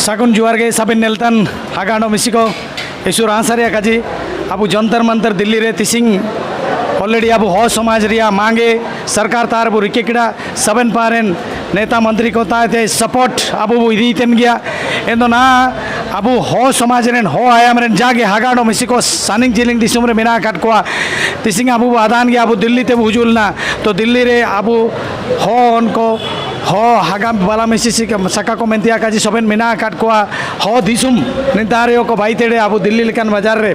सागुन जुआर गे साबिन नेल्तन हागानो मिसिको इसुर आंसरिया काजी अब जंतर मंतर दिल्ली रे तिसिंग ऑलरेडी अब हो समाज रिया मांगे सरकार तार बु रिकेकिड़ा सबन पारेन नेता मंत्री को ताते सपोर्ट अब इदीतेन गया एंदो ना अब हो समाज रेन हो आयाम रेन जागे हागानो मिसिको सानिंग जिलिंग दिसुम रे मेना काट कोआ तिसिंग अब आदान गया अब दिल्ली ते हुजुल ना तो दिल्ली रे अब हो उनको हो हागाम बाला मिसिसी सका को मेंतिया काजी सबन मेना काट कोआ हो दिसुम निदारियो को भाई तेड़े अब दिल्ली लेकान बाजार रे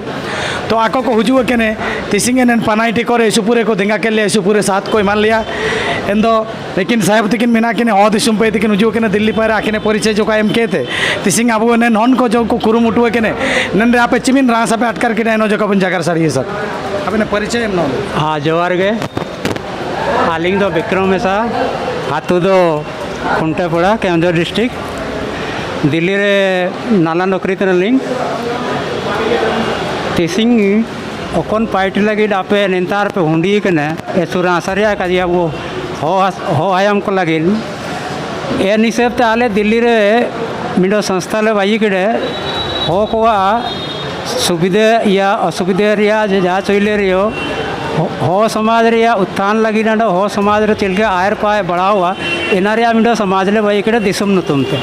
तो आको को हुजुए केने तिसिंगे नेन पनाइटी करे सुपुरे को देंगा के लिए सुपुरे साथ को मान लिया एंदो लेकिन साहेब तिकिन मिना किने हो दिसुम पे तिकिन हुजुए केने दिल्ली पर आकिने परिचय जो का एम केते तिसिंग अब नेन हन को जो को कुरुमुटुए केने नन रे आपे चिमिन रासा पे अटकर के डायनो जो कबन जगर साड़ी सर आपने परिचय एम नो हाँ जोहार गे आलिंग दो विक्रम मेसा हाथू दो खुंटे पड़ा केंद्र डिस्ट्रिक्ट दिल्ली रे नाला नौकरी तनलिंग तिसिंग ओकन पार्टी लगी आपे नेतार पे हुंडी कने एसुरा आसरिया काजी अब हो आयाम को लगी ए हिसाब ते आले दिल्ली रे मिडो संस्था ले बाई केड़े हो कोआ सुविधा या असुविधा रिया जहाँ चले रियो हो समाज रिया उत्थान लगी ना हो समाज रे चल के आयर पाए बढ़ा हुआ एना रिया मिडो समाज ले बाई केड़े दिसुम न तुमते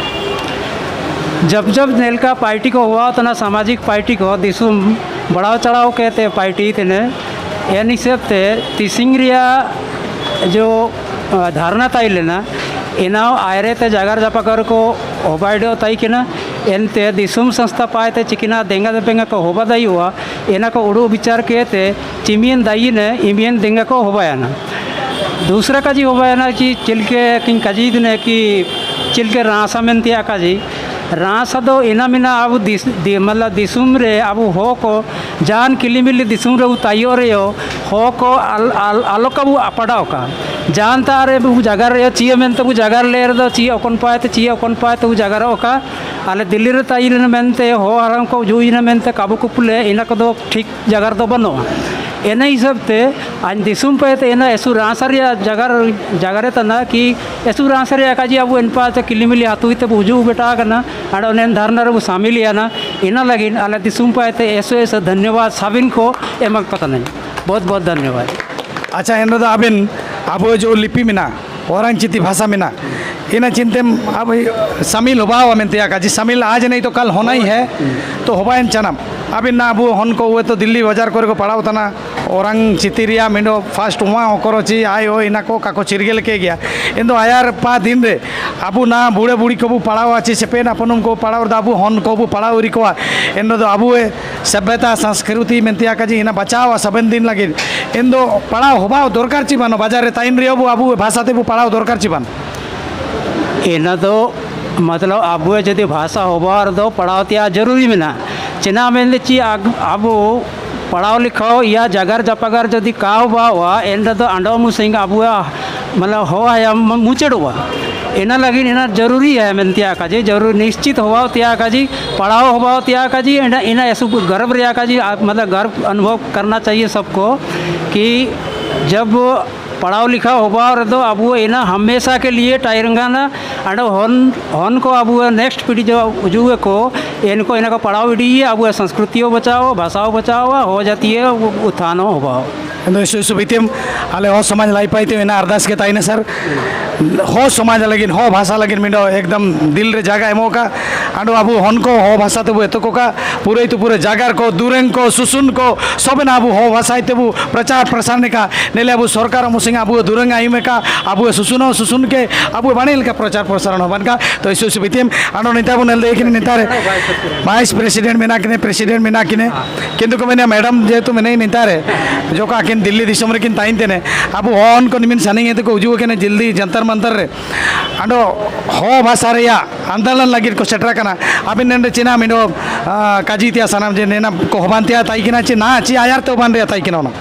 जब जब नेलका पार्टी को हुआ तो ना सामाजिक पार्टी को दिसुम बढ़ाव चढ़ाव कहते पार्टी तेने एन हिसाब ते तिसिंग रिया जो धारणा ताई लेना एना आयरे ते जागर जापाकर को होबाइडो ताई के ना एनते दिसुम संस्था पाए ते चिकिना देंगा देंगा को होबा दाई हुआ एना को उड़ो विचार कहते चिमियन दाई ने इमियन देंगा को होबाया ना दूसरा का जी होबाया ना कि चिलके किन काजी ने कि चिलके रासा मेंतिया का जी रासा दो इना मिना अब मतलब दिसुम रे अब हो को जान किलिमिली दिसुम रे ताइयो रे हो को आलोका बु अपड़ाओ का जानता रे बु जगार रे चिए मेनते बु जगार ले दो चिए ओकन पाए ते चिए ओकन पाए ते बु जगार ओका आले दिल्ली रे ताई ले मेनते हो आराम को जुई ने मेनते काबू कुपुले इना को दो ठीक जगार दो बनो एना हिसाब ते आज दिसुम पे ते एना एसु रासरिया जगारे तना कि एसु रासरिया काजी अब इन पाते किलिमिली हातुई ते बुजू बेटा कना आडो नेन धारणा रे शामिल याना इना लगिन आले दिसुम पे ते एसो एसो धन्यवाद साबिन को एमक पता नहीं बहुत बहुत धन्यवाद। अच्छा एन दा आबिन अब जो लिपि मिना औरंग चिति भाषा मिना इन चिंते अब शामिल होबा मेंतिया काजी शामिल आज नहीं तो कल होना ही है तो होबा इन चनम अबिन ना अब हन को हुए तो दिल्ली बाजार को पढ़ाओ तना औरंग चितिरिया मिंडो फास्ट हुआ होकरोची आय हो इना को काको चिरगेल के गया इन दो आयार पा दिन रे अबू ना बूढ़े बूढ़ी को पढ़ाओ अच्छे से पेन अपन को पढ़ाओ दाबू हन को पढ़ाओ रिको इन दो अबू सभ्यता संस्कृति मेंतिया काजी इना बचाओ सबन दिन लगे इन दो पढ़ाओ होबा दरकार चिबानो बाजार ताइन रे अबू भाषा ते पढ़ाओ दरकार चिबान इना तो मतलब अब जदि भाषा होबार दो पढ़ाओ त्या जरूरी मेना चिना मेन ची अब पढ़ाओ लिखाओ या जगार जपागार जदि का हुआ एन तो अंडो मुसिंग अब मतलब हो आया मुचड़वा एना लगी इना जरूरी है मेनतिया काजी जरूर निश्चित हुआ त्या काजी पढ़ाओ हुआ त्या काजी इना ऐसा गर्व रिया काजी मतलब गर्व अनुभव करना चाहिए सबको कि जब पढ़ाओ लिखा होगा और तो अब वो इना हमेशा के लिए टायरंगा ना अंड हन को अब नेक्स्ट पीढ़ी जो को इनको इनको पढ़ाओ इडी अब संस्कृतियों बचाओ भाषाओं बचाओ हो जाती है उत्थानो होगा सुबितिम आले हो समाज लाई पाइते इना अरदास के ताइने सर हो समाज लगिन हो भाषा लगिन मिंडो एकदम दिल रे जागा एमो का आंडो अबू हन को हो भाषा तेबु एतो का पूरे तो पूरे जागार को दुरेंग को सुसुन को सब ना अबू हो भाषा तेबु प्रचार प्रसार का नेले अबू सरकार मुसिंग अबू दुरेंग आइमे का अबू सुसुन के अबू बानेल का प्रचार प्रसारण होबन का तो इसु सुबितिम आंडो नेता बु नेल देखिन नेता रे वाइस प्रेसिडेंट मेना किने प्रेसिडेंट मेना किने किंतु को मैंने मैडम जेतु मेने नेता रे जो का दिल्ली दिसम रे किन ताइन तेने अब हन को निमिन सानिंग एते को उजुए केने जल्दी जंतर मंतर रे आंडो हो भाषा रे या आंदोलन लगी को सेटरा कना अबिन नेंडे चिना मिनो काजी तिया सनाम जे नेना को होबान तिया ताई किना ची ना ची आयार ते होबान रे ताई किना ना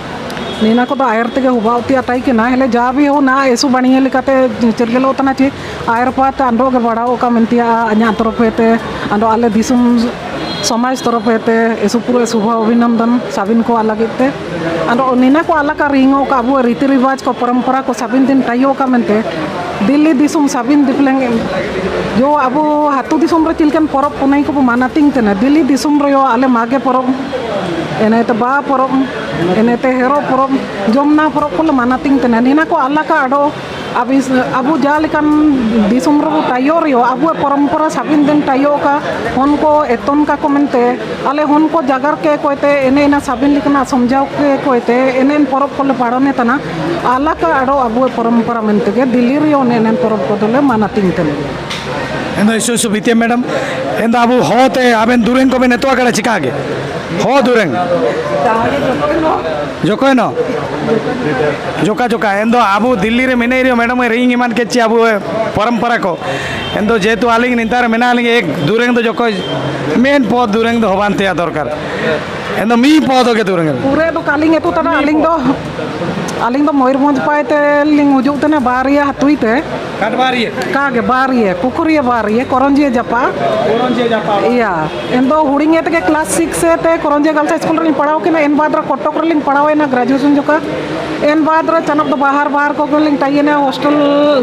नीना को आयर ते हुआ तिया ताई किना हेले जा भी हो ना एसु बणिये लिकाते चरगेलो तना ची आयर पात अंडो के बड़ाओ का मेंतिया अन्या तरफेते अंडो आले दिसुम समाज तरफेते एसु पूरे शुभ अभिनंदन साबिन को अलगिते अंडो नीना को अलग का रिंगो का अब रीति रिवाज को परंपरा को साबिन दिन ताइयो का मेंते दिल्ली दिसुम साबिन दिपलेंग जो अब हाथू दिसुम रे चिलकन परब पुनाई को मानातिंग तेना दिल्ली दिसुम रे आले मागे परब एनेते बा परब एनेते हेरो परब जमुना परब को मानातिंग तेना निना को अल्लाह का आडो अब इस अब जालिकन दिसुम रे तायो रे अब परंपरा साबिन दिन तायो का उनको एतन का कमेंटे आले उनको जागर के कोइते एने ना साबिन लिखना समझाओ के कोइते एने परब को पाड़ने तना अल्लाह का आडो अब परंपरा मेंते के दिल्ली रे एने परब को दोले मानातिंग तेना ಎಂದು ಇಸು ಬಿತ್ತೆ ಮೇಡಮ್ ಎಂದು ಅವು ಹೋತೆ ಅವೆನ್ ದೂರೆಂಗ್ ಕೊಬೆ ನೆತೋ ಕಡೆ ಚಿಕಾಗೆ ಹೋ ದೂರೆಂಗ್ ಜೊಕೋಯ್ನೋ ಜೋಕಾ ಜೋಕಾ ಎಂದು ಅವು ದಿಲ್ಲಿ ರೆ ಮಿನೆ ಇರಿಯೋ ಮೇಡಮ್ ರಿಂಗ್ ಇಮಾನ್ ಕೆಚ್ಚಿ ಅವು ಪರಂಪರಾ ಕೋ ಎಂದು ಜೇತು ಅಲಿಂಗ್ ನಿಂತಾರೆ ಮಿನಾ ಅಲಿಂಗ್ ಏಕ್ ದೂರೆಂಗ್ ದೋ ಜೊಕೋ ಮೇನ್ ಪೋದ್ ದೂರೆಂಗ್ ದೋ ಹೋಬಾಂತೆ ದರಕಾರ ಎಂದು ಮೀ ಪೋದೋಗೆ ದೂರೆಂಗ್ पूरे तो कालिंग एतु तना अलिंग दो मयूरभंज पाते लिंग उजुक तने बारिया हतुईते ಕಟ್ಬಾರಿ कागे बारिये पुकुरिये बारिये कोरंजिये जपा इया एंदो हुडिंग एतके क्लास 6 से ते कोरंजिये गर्ल्स स्कूल रे पढ़ाओ के ना एन बाद रा कोटक रे लिंग पढ़ाओ ना ग्रेजुएशन जोका एन बाद रा चनक दो बाहर को लिंग टाइए ना हॉस्टल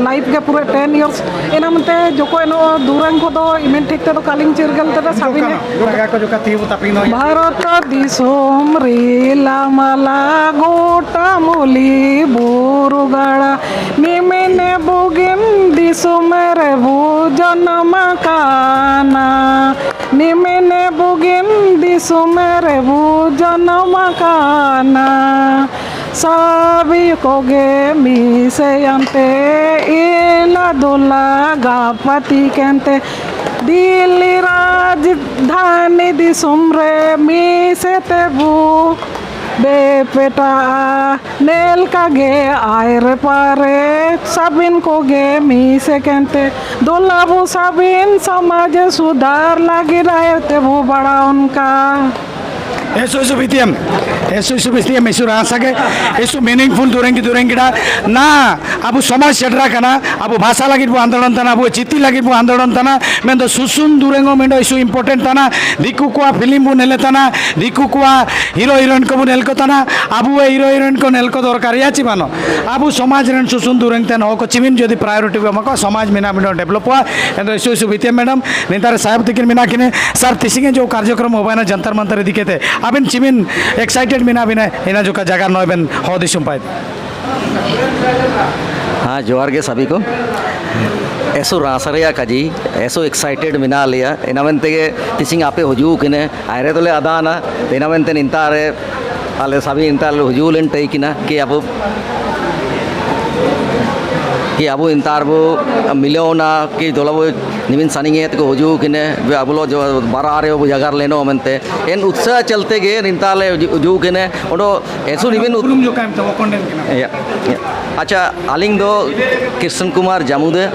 लाइफ के पूरे 10 इयर्स एना मते जोको एनो दूरंग को दो इमेन ठीक ते तो कालिंग चिरगल ते साबिने जोका को जोका तीबु तापिनो भारत दिसोम रे लामला गोटा मोली बुरुगाड़ा निमेने बुगिन दिसोम रे भोजन मकाना निमेने बुगिन दिसोम रे भोजन मकाना सभी कोगे मिसे अंते इला दुला गापति केंते दिल्ली राजधानी दिसुम रे मिसे तेबू बेपेटा नेल का गे आयर पारे साबिन को गे मिसे केंते दुलाबू साबिन समाज सुधार लगी रहे तेबू बड़ा उनका Eso bitiam. Eso bitiam eso rasage. Eso meaningful durengida. Na abu somaj sedra kana abu bhasa lagi bu andolan tana abu chiti lagi bu andolan tana mendo susun durengo mendo isu important tana diku ko film bu nele tana diku ko hero heroine ko bu nel ko tana abu hero heroine ko nel ko dorkar ya chibano abu somaj ren susun dureng tana ko chimin jodi priority bu mako somaj mina mido develop wa endo isu bitiam madam nintare sahab tikin mina kine sir tisinge jo कार्यक्रम होबाना Jantar Mantar दिकेते अबिन चिमिन excited मिना बिना इना जो का जगह नॉय Ben हो दिसुम पाए हाँ जोहार के सभी को ऐसो रासरिया काजी ऐसो एक्साइटेड मिना लिया इनामेंते के टिसिंग आपे हुजू किने आयरे तोले अदाना इनामेंते निंतारे आले सभी निंताले हुजू लेन तई किना कि अबु इंतारबो मिलोना कि दोलाबो निमिन सनिंगे को हुजू किने वे अबुलो जो बारा रे वो जगार लेनो मनते एन उत्साह चलते गे निंताले हुजू किने ओडो ऐसो निमिन उरुम जो काम तो कोंडेन किना या अच्छा आलिंग दो कृष्ण कुमार जामुदे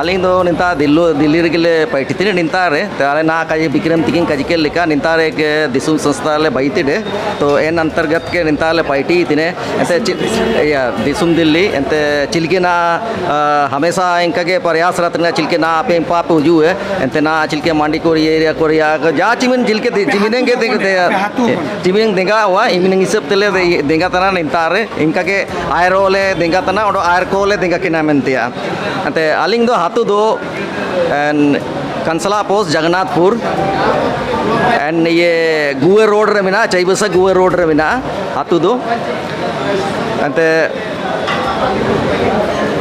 आलिंग दो निंता दिल्ली रे गिले पैटितिने निंता रे ताले ना काजे विक्रम तिकिन काजे के लिखा निंता रे के दिसुम संस्था ले बाइतिडे तो एन अंतर्गत के निंता ले पैटी तिने एते या दिसुम दिल्ली एते चिलकेना हमेशा इनका के प्रयास रत्न चिलके ना पे पाप हुजू है एते ना चिलके मांडी कोरिया जा चिमिन चिलके चिमिनेंगे चिमिन देंगा हुआ इमिनेंग सब तेले देंगा तना निंता रे इनका के आयरोले देंगा तना और आयर कोले देंगा किना मेंतिया एते आलिंग दो हाथू दो कंसला पोस्ट जगन्नाथपुर एंड ये गुए रोड रे मिना चैबसा गुए रोड रे मिना हाथू दो एते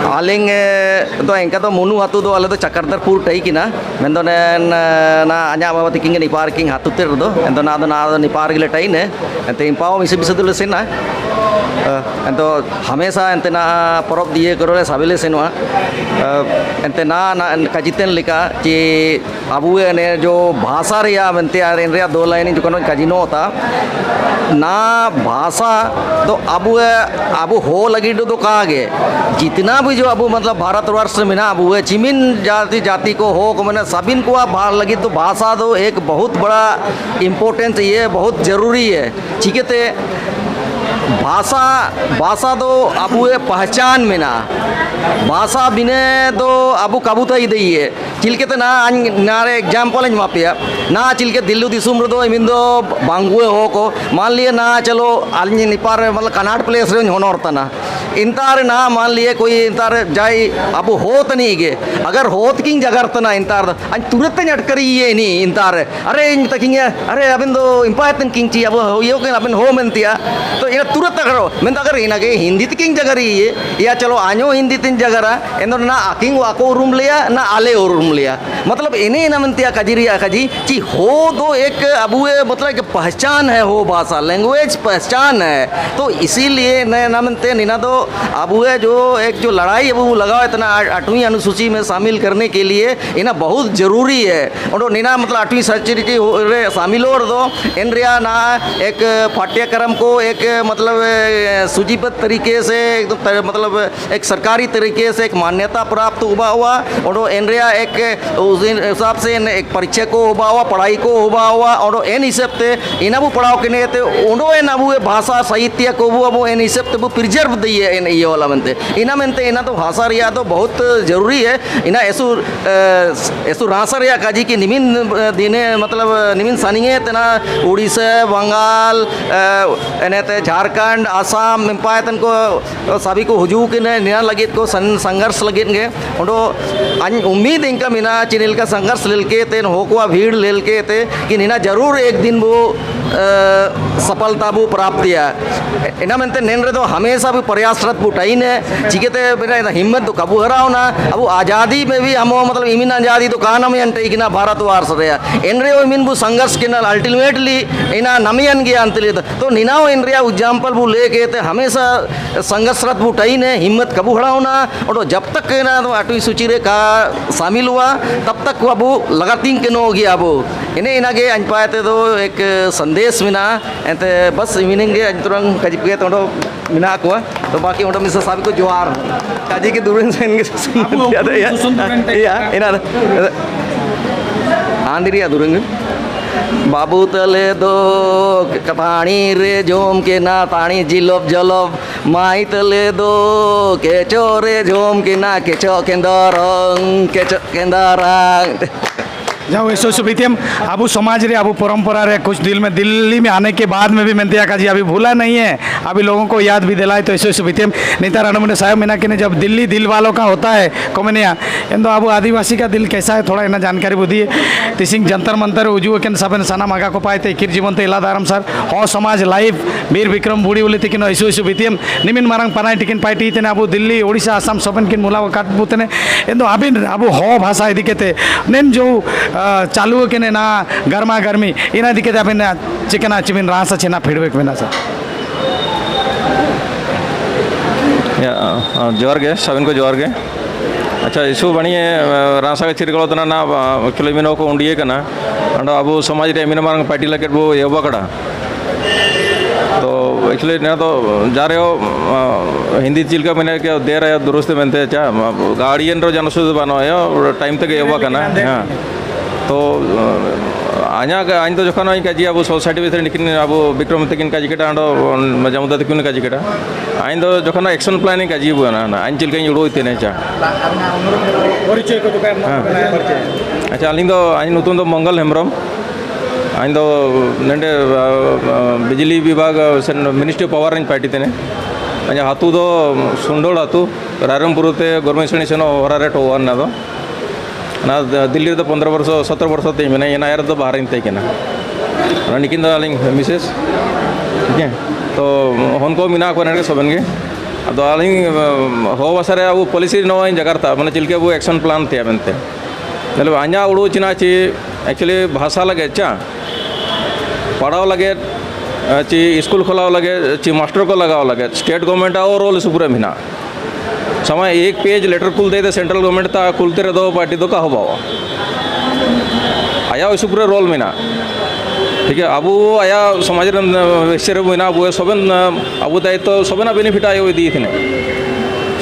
आलिंग तो इनका तो मुनु हाथू दो आले तो चक्रधरपुर टई किना मेंदो ना अञा बाबा तिकिंग नि पार्किंग हाथू तेर दो एंदो ना नि पार्किंग ले टई ने एते इंपाओ मिसे दुले सेना एंतो हमेशा एंते ना परब दिए करोले साबिले सेनवा एंते ना काजितेन लिका कि अबुए ने जो भाषा रिया मेंते आर इन रिया दो लाइन जो कोनो काजिनो होता ना भाषा तो अबु हो लगी तो कागे जितना भी जो अबु मतलब भारतवर्ष में ना अबु चिमिन जाति को हो को मैंने सबिन को बाहर लगी तो भाषा तो एक बहुत बड़ा इम्पोर्टेंस ये बहुत ज़रूरी है ठीक है भाषा तो अबु पहचान में ना भाषा बिने तो अबु कबूता ही दई है चिलके ना नारे एग्जाम्पल मापिया ना चिलके दिल्ली दिसुम रे इमिन दो बांगुए हो को मान लिए ना चलो आलनी निपार मतलब कनाट प्लेस रे होनोर तना इंतार ना मान लिए कोई इंतार जाई अब होत नहीं गे अगर होत किंग जगर तना इंतार अन तुरंत नटकरी ये नहीं इंतार अरे इन तकिंग अरे अबिन दो इंपायतन किंग ची अब यो के अबिन हो मेंतिया तो ये तुरंत करो मैं अगर इनागे हिंदी किंग जगरी ये या चलो आño हिंदी तिन जगरा एंदो ना आकिंग वाको रूम लिया ना आले रूम लिया मतलब इन्हें ना मनतिया कजरिया कजी कि हो दो एक अबुए मतलब एक पहचान है हो भाषा लैंग्वेज पहचान है तो इसीलिए न ना मनते निना दो अबुए जो एक जो लड़ाई अबू लगाओ इतना 8वीं अनुसूची में शामिल करने के लिए इना बहुत ज़रूरी है और निना मतलब 8वीं सचिव रे शामिल हो दो इन रिया ना एक पाठ्यक्रम को एक मतलब सूचीबद्ध तरीके से एकदम मतलब एक सरकारी तरीके से एक मान्यता प्राप्त हुआ और इन रिया एक उस हिसाब से एक परीक्षा को हुआ पढ़ाई को हुआ और इन हिसाब से इनाबू पढ़ाओ के नहीं उड़ो इन अबू भाषा साहित्य को वो इन हिसाब से प्रिजर्व दिए इन ये वाला मनते इना तो भाषा रिया तो बहुत ज़रूरी है इना ऐसु रासा रिया काजी की निमिन दिने मतलब निमिन सानिए तना उड़ीसा बंगाल एनेते झारखंड आसाम इम्पायतन को सभी को हुजू के निना लगे को संघर्ष लगे गे और उम्मीद इनका मिना चिनिल का संघर्ष लेके ते होकुआ भीड़ लेके ते कि निना जरूर एक दिन वो सफलता वो प्राप्त किया इना मनते नेन रे तो हमेशा भी प्रयासरत बुटाइन है चिकेते मेरा हिम्मत तो कबू हराओ ना अब आज़ादी में भी हम मतलब इमिन आज़ादी तो कहा नमी अंटे कि ना भारत वारस रहा इन रे इमिन वो संघर्ष के ना अल्टीमेटली इना नमी अन गया अंतली तो निनाओ इन रे एग्जाम्पल वो लेके ते हमेशा संघर्षरत बुटाइन है हिम्मत कबू हराओ ना और जब तक ना तो 8वीं सूची रे का शामिल हुआ तब तक वो अबू लगातीन के नो हो गया अबू इन्हें इनागे अंपायते तो एक संदेश मिना एंते बस मिनेंगे अंतरंग कजिपे तो मिना को तो बाकी उन्होंने मिस्टर साहब को जोहार काजी के दूरन से इनके या इना आंधिरिया दूरंग बाबू तले दो पानी रे जोम के ना ताणी जिलोब जलोब माई तले दो केचो रे जोम के ना केचो केंदरंग जाओ ऐसो सुबीतियम अबू समाज रे अबू परंपरा रे कुछ दिल्ली में आने के बाद में भी मेंतिया का जी अभी भूला नहीं है अभी लोगों को याद भी दिलाए तो ऐसो सुबीतियम नेता रणमुने साहब मीना के ने जब दिल्ली दिल वालों का होता है कमेनिया इन तो अबू आदिवासी का दिल कैसा है थोड़ा इन्हें जानकारी बुद्धि तिसिंग जंतर मंतर उजू के सबन सना मागा को पाए थे किर जीवन तो इलादारम सर हो समाज लाइव वीर विक्रम बुढ़ी बोले थे कि ऐसो ऐसो बीतियम निमिन मारंग पनाई टिकिन पार्टी थे अबू दिल्ली ओडिशा आसाम सबन किन मुला काट बुतने इन अभी अबू हो भाषा इदिके थे नेन जो चालू के ना गर्मा गर्मी इना दिखे अभी चिकना चिमिन रासा चिना फीडबैक में सर जोर गे सबिन को जोर गे अच्छा इशू बनी रासा के चिरगलोतना ना किलोमीनो को उंडिए कना अंडो अबू समाज रे मिन मारंग पार्टी लगे वो एवो कड़ा तो एक्चुअली ना तो जा रहे हो हिंदी चिल्का मैंने क्या दे रहा है दुरुस्त बनते चा गाड़ियन रो जनसुद बनो है टाइम तक एवो कना हाँ तो आना आइन तो जखन आई काजी अब सोसाइटी भीतर निकिन अब विक्रम तकिन काजी केटा अंडो जमुदा तकिन काजी केटा आइन तो जखन एक्शन प्लानिंग काजी बुना ना आइन चिल्का उड़ो इतने चा परिचय को दुकान अच्छा अलिंग तो आइन नतुन तो मंगल हेम्ब्रम आइन तो नंडे बिजली विभाग मिनिस्ट्री ऑफ पावर पार्टी तेने अजा हाथू तो सुंडोल हाथू रायरमपुर ते गवर्नमेंट स्टेशन होरारे टो ना तो ना दिल्ली तो 15 वर्ष 17 वर्ष ते मैंने ये यार तो बाहर इंते के ना निकिन अलिंग मिसेस ठीक है तो उनको मिना को के सबन के अब अलिंग हो वसरे वो पॉलिसी नो जगरता मैंने चिल्के वो एक्शन प्लान थे बनते चलो अजा उड़ू चिना ची एक्चुअली भाषा लगे चा पढ़ाओ लगे ची स्कूल खोलाओ लगे ची मास्टर को लगाओ लगे स्टेट गवर्नमेंट आओ रोल सुपुरे मिना समय एक पेज लेटर कुल दे सेंट्रल गवर्नमेंट ता कुलते रे दो पार्टी दो का हो आया इस पूरे रोल में ना ठीक है अब आया समाज विषय में अब सबन अब दायित्व तो सबना बेनिफिट आयो दी थी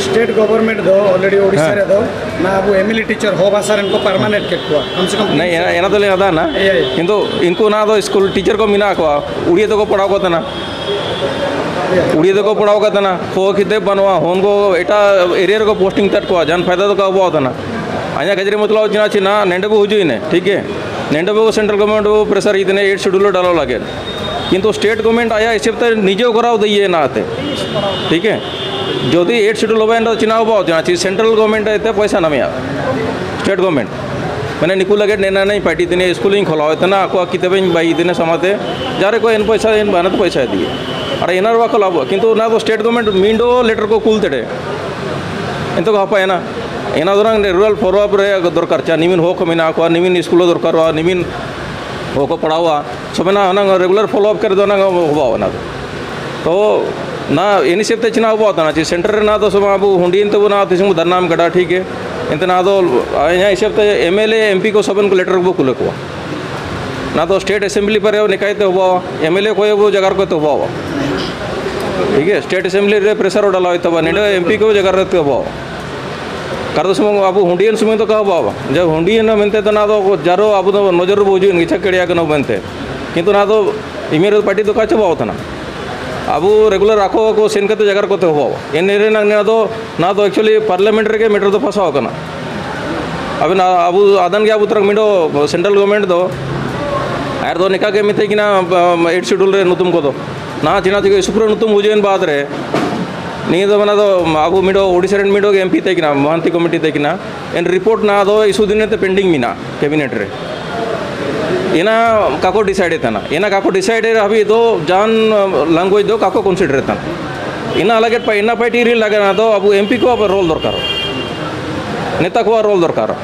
स्टेट गवर्नमेंट दो ऑलरेडी ओडिशा रे दो ना अब एमएलए टीचर हो भाषा इनको परमानेंट के कम से कम नहीं एना तो ले अदा ना किंतु इनको ना तो स्कूल टीचर को मिना को उड़िया तो को पढ़ाओ को ना उड़िया तो को पढ़ाओ का ना हो किते बनवा होन को एटा एरिया को पोस्टिंग तट को जान फायदा तो का हुआ होता ना अजा गजरे मतलब चिना चिना नेंडे को हुजू ने ठीक है नेंडे वो सेंट्रल गवर्नमेंट वो प्रेशर इतने 8 शेड्यूल डालो लगे किंतु स्टेट गवर्नमेंट आया इसे निजे कराओ दिए ना आते ठीक है जो 8 शेड्यूल हो चिना हो सेंट्रल गवर्नमेंट आते पैसा नमे स्टेट गवर्नमेंट मैंने निकू लगे नेना नहीं पार्टी दिन स्कूल खोला इतना आको कितने बाई दिन समाते जारे को एन पैसा एन बाना तो पैसा दिए और एनार वा खोला किंतु ना तो स्टेट गवर्नमेंट मींडो लेटर को कूल तेड़े इंत को हपायना एना रूरल फॉलोअप दरकार चा निमिन हो मेना को निमिन स्कूल दरकार निमिन हो को पढ़ावा सबना रेगुलर फॉलोअप कर दो ना होबा तो ना एनी सेफ्ते चिना होबा सेंटर ना तो सब अब हुंडी तब ना तिसमु धरनाम गड़ा ठीक है इंत ना तो यहाँ हिसाब MLA MP को सबन को लेटर को कुले को ना तो स्टेट असेंबली पर निकायते होबा MLA को वो जगह को तो होबा ठीक है स्टेट असेंबली रे प्रेशर डाला होता नेडे MP को जगह रहते होबा कर समय अब हुंडियन समय तो कहा बाबा जब हुंडियन मनते तो ना तो जारो अब तो नजर बोझू इच्छा कड़िया बनते किंतु ना तो इमेर पार्टी तो का चबा ना अब रेगुलर आको को सेन करते जगह को हो एन ना तो एक्चुअली पार्लियामेंट रे मेटर तो फंसा होना अब ना अब आदन के अब उतर मिडो सेंट्रल गवर्नमेंट दो यार दो निका के मिते कि ना 8 शेड्यूल रे नुतुम को दो ना चिना चिको सुप्र नुतुम हुजेन बाद रे नहीं तो मना तो अब मिडो ओडिशा रेन मिडो MP तकिना महांती कमिटी तकिना एन रिपोर्ट ना दो इशू दिन पेंडिंग मीना कैबिनेट रे एना काको डिसाइड था एना काको डिसाइड अभी तो जान लैंग्वेज दो काको कंसीडर था इना लगे इना पार्टी री लगे ना तो अब MP को अब रोल दरकार नेता को रोल दरकार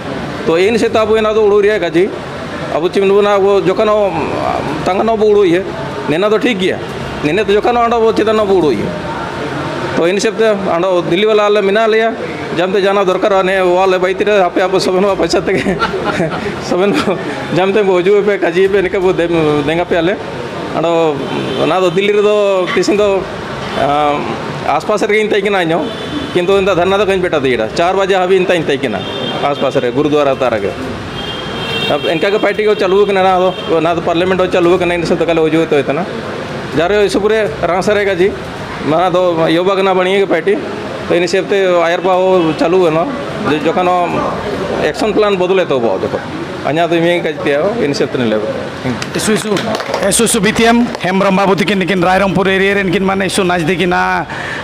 तो इन से अब एना तो उड़ूरिया काजी अब चिमना वो जोखान तंगन उड़ू है नेना तो ठीक गया नेने तो जोखान वो चेतन उड़ू तो इन सब अंडो दिल्ली वाला आले मिना लिया जमते जाना दरकार ने वाले बैती रे आपे आप सबन पैसा तक सबन जमते बोझू पे काजी पे निका वो देंगा पे आले अंडो ना तो दिल्ली रे तो तिसिन तो आसपास रे इंता किना नो किंतु इंता धरना तो कहीं बेटा दीड़ा 4 बजे हबी इंता किना आसपास रे गुरुद्वारा तारा के अब इनका के पार्टी को चालू के ना तो पार्लियामेंट हो चालू के इन सब तो कल हो जो तो इतना जारे इस पूरे रांसरे का जी माना तो योबा ना बनी है पार्टी तो इन हिसाब से आयर पा चालू है ना जोखान एक्शन प्लान बदले तो बहुत देखो अन्या तो इमें कहते हो इन हिसाब से ले एसु बीतीएम हेम्ब्रम बाबू तकिन निकिन रायरंगपुर एरिया इनकिन माने इशू नजदीकी ना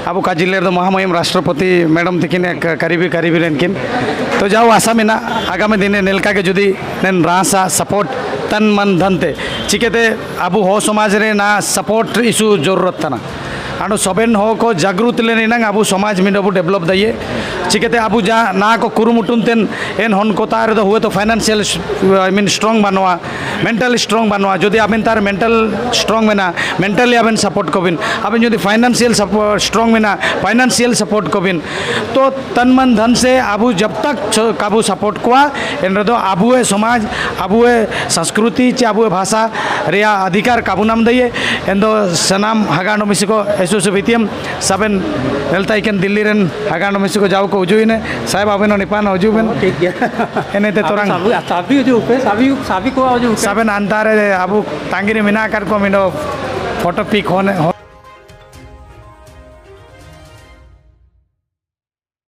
अब का जिले तो महामहिम राष्ट्रपति मैडम तकिन करीबी इनकिन तो जाओ आशा में ना आगामी दिन नेलका के जुदी नेन रासा सपोर्ट तन मन धनते चिकेते अब हो समाज रे ना सपोर्ट इशू जरूरत था ना आनो सबेन हो को जागृत लेने नंग अब समाज में अब डेवलप दिए चिकेते अब जा ना को कुरुमुटुन तेन एन हन को तार तो हुए तो फाइनेंशियल आई मीन स्ट्रॉन्ग बनवा मेंटल स्ट्रॉन्ग बनवा जो आबेन तार मेंटल स्ट्रॉन्ग में ना मेंटली आबेन सपोर्ट कबिन आबेन जो फाइनेंशियल स्ट्रॉन्ग में ना फाइनेंशियल सपोर्ट कबिन तो तन मन धन से अब जब तक काबू सपोर्ट कुआ एन दो आबुए समाज आबुए संस्कृति चे आबुए भाषा रिया अधिकार काबू नाम दिए एन दो सनाम हगानो मिसिको एसु बीतीएम सबेन नेलता इकन दिल्ली रेन हगानो मिसिको जाओ को उजुइने साहेब आबेन निपान उजुबेन ठीक गया एनेते तोरंग साबी उजु पे साबी को उजु सबेन अंतारे अब तांगिरी मिना कर को मिनो फोटो पिक होने